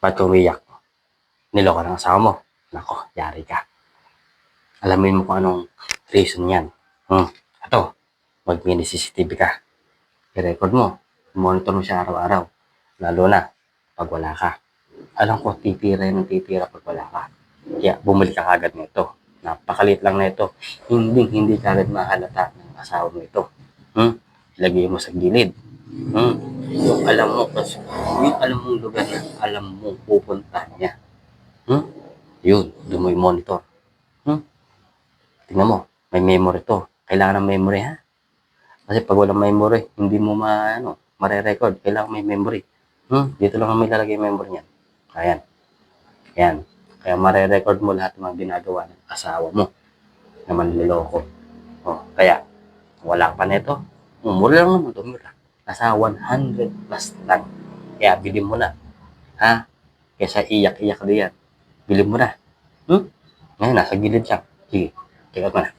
Ba't ka umiyak? Niloko ng asawa mo. Nako, yari ka. Alamin mo kung anong reason yan. Ito, mag-mini CCTV ka. I-record mo. Monitor mo siya araw-araw. Lalo na, pag wala ka. Alam ko, titira yun ng titira pag wala ka. Kaya, bumalik ka agad nito. Napakalit lang na ito. Hindi ka agad mahalata ng asawa mo ito. Ilagay mo sa gilid. Yung alam mo, yung alam mong lugar na alam mo pupunta niya. Yun, doon mo yung monitor. Tingnan mo, may memory to. Kailangan ng memory, ha? Kasi pag walang memory, hindi mo mare-record. Kailangan may memory. Dito lang may lalagay yung memory niyan. Ayan. Ayan. Kaya mare-record mo lahat ng mga ginagawa ng asawa mo na manloloko. Kaya, wala pa nito. Mura lang naman ito, mura. Nasa 100 plus lang. Kaya, bilhin mo na. Ha? Kaysa iyak-iyak diyan. Bilhin mo na. Ngayon, nasa gilid siya. Sige, check out mo na.